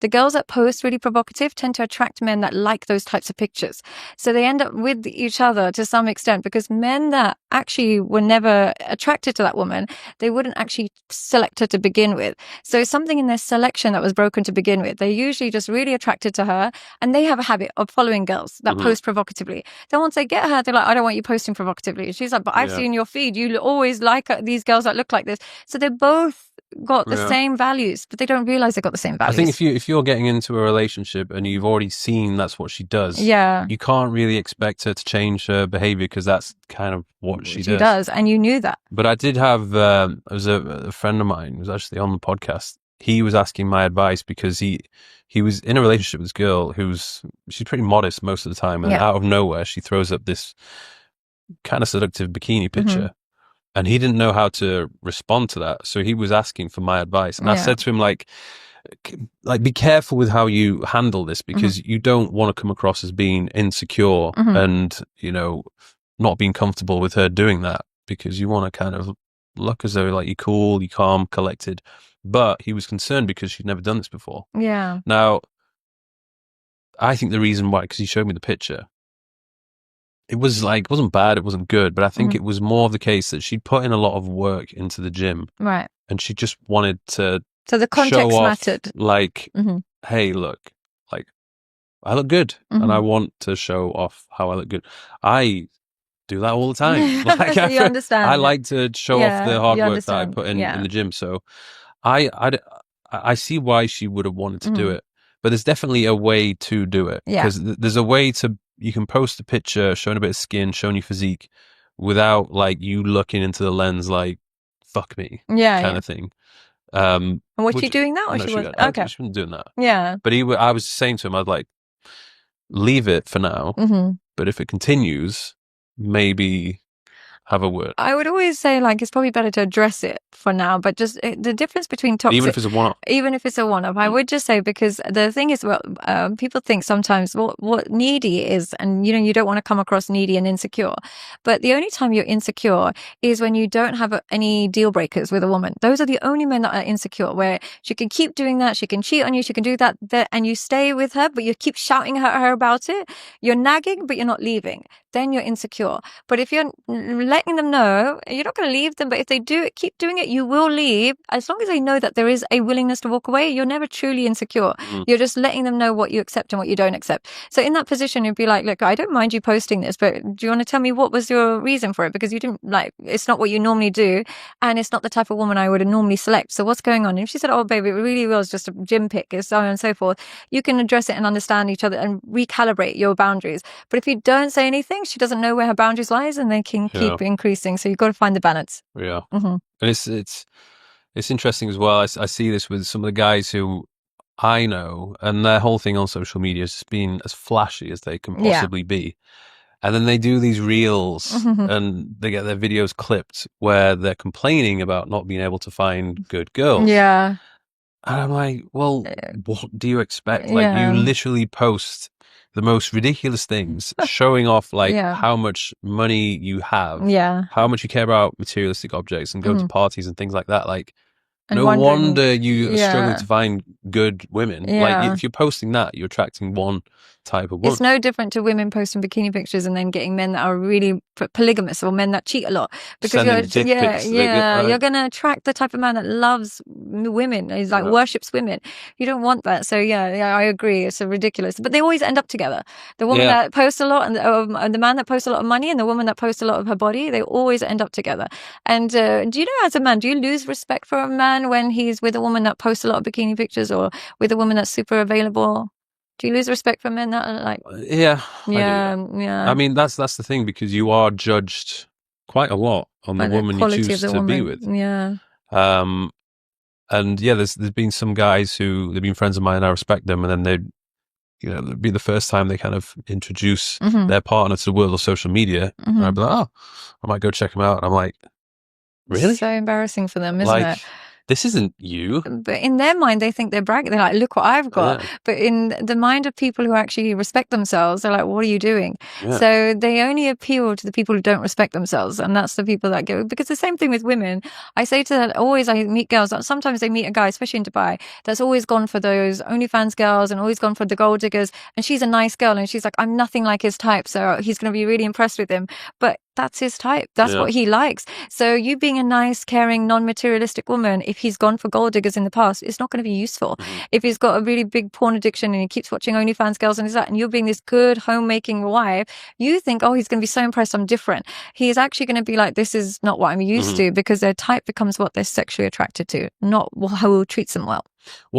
the girls that post really provocative tend to attract men that like those types of pictures. So they end up with each other to some extent, because men that actually were never attracted to that woman, they wouldn't actually select her to begin with. So something in their selection that was broken to begin with. They're usually just really attracted to her, and they have a habit of following girls that post provocatively. Then once they get her, they're like, I don't want you posting provocatively. She's like, but I've seen your feed. You always like these girls that look like this. So they both got the same values, but they don't realize they got the same values. I think if you're getting into a relationship and you've already seen that's what she does, you can't really expect her to change her behavior, because that's kind of what she does. And you knew that. But I did have there was a friend of mine who was actually on the podcast. He was asking my advice because he was in a relationship with this girl she's pretty modest most of the time, and out of nowhere she throws up this kind of seductive bikini picture. And he didn't know how to respond to that. So he was asking for my advice. And I said to him, like, be careful with how you handle this, because you don't want to come across as being insecure and, not being comfortable with her doing that, because you want to kind of look as though like you're cool, you're calm, collected. But he was concerned because she'd never done this before. Yeah. Now, I think the reason why, because he showed me the picture, it wasn't bad, it wasn't good, but I think it was more of the case that she'd put in a lot of work into the gym. Right. And she just wanted to So the context show off, mattered. like, hey, look, like, I look good, and I want to show off how I look good. I do that all the time. Like, so you understand. I like to show off the hard work that I put in the gym. So I see why she would have wanted to do it, but there's definitely a way to do it. Because there's a way you can post a picture showing a bit of skin, showing your physique, without like you looking into the lens like, fuck me, kind of thing. And was she doing that? Or no, she was okay. She wasn't doing that. Yeah. But I was saying to him, I'd like, leave it for now. But if it continues, maybe have a word. I would always say, like, it's probably better to address it for now, but just the difference between toxic... Even if it's a one-off. Even if it's a one-off. I would just say, because the thing is, people think sometimes what needy is, and, you don't want to come across needy and insecure. But the only time you're insecure is when you don't have any deal breakers with a woman. Those are the only men that are insecure, where she can keep doing that, she can cheat on you, she can do that, and you stay with her, but you keep shouting at her about it. You're nagging, but you're not leaving. Then you're insecure. But if you're letting them know, you're not going to leave them, but if they do it, keep doing it, you will leave. As long as they know that there is a willingness to walk away, you're never truly insecure. You're just letting them know what you accept and what you don't accept. So in that position, you'd be like, look, I don't mind you posting this, but do you want to tell me what was your reason for it? Because you didn't it's not what you normally do, and it's not the type of woman I would normally select. So what's going on? And if she said, oh, baby, it really was just a gym pic, and so on and so forth, you can address it and understand each other and recalibrate your boundaries. But if you don't say anything, she doesn't know where her boundaries lies, and they can keep increasing. So you've got to find the balance. Yeah. And it's interesting as well. I see this with some of the guys who I know, and their whole thing on social media has just been as flashy as they can possibly be. And then they do these reels and they get their videos clipped where they're complaining about not being able to find good girls. Yeah. And I'm like, well, what do you expect? Like, you literally post the most ridiculous things, showing off like how much money you have, how much you care about materialistic objects, and go to parties and things like that. Like, and no wonder you struggle to find good women. Like, if you're posting that, you're attracting one type of woman. It's no different to women posting bikini pictures and then getting men that are really polygamous, or men that cheat a a lot, because you're going to attract the type of man that loves women. He's like worships women. You don't want that. So I agree. It's ridiculous, but they always end up together. The woman that posts a lot, and the man that posts a lot of money, and the woman that posts a lot of her body, they always end up together. And do you know, as a man, do you lose respect for a man when he's with a woman that posts a lot of bikini pictures, or with a woman that's super available? Do you lose respect for men that are like... Yeah. I mean, that's the thing, because you are judged quite a lot on the woman you choose to be with. Yeah. And there's been some guys who, they've been friends of mine, and I respect them, and then it'd be the first time they kind of introduce their partner to the world of social media, and I'd be like, oh, I might go check them out. And I'm like, really? So embarrassing for them, isn't it? this isn't you. But in their mind, they think they're bragging. They're like, look what I've got. Yeah. But in the mind of people who actually respect themselves, they're like, what are you doing? Yeah. So they only appeal to the people who don't respect themselves. And that's the people that go, because the same thing with women. I say to them, always, I meet girls, sometimes they meet a guy, especially in Dubai, that's always gone for those OnlyFans girls and always gone for the gold diggers. And she's a nice girl. And she's like, I'm nothing like his type. So he's going to be really impressed with him. But that's his type. That's what he likes. So you being a nice, caring, non-materialistic woman, if he's gone for gold diggers in the past, it's not going to be useful. If he's got a really big porn addiction and he keeps watching OnlyFans girls and that, and you're being this good homemaking wife, you think, oh, he's going to be so impressed, I'm different. He's actually going to be like, this is not what I'm used to, because their type becomes what they're sexually attracted to, not who treats them well.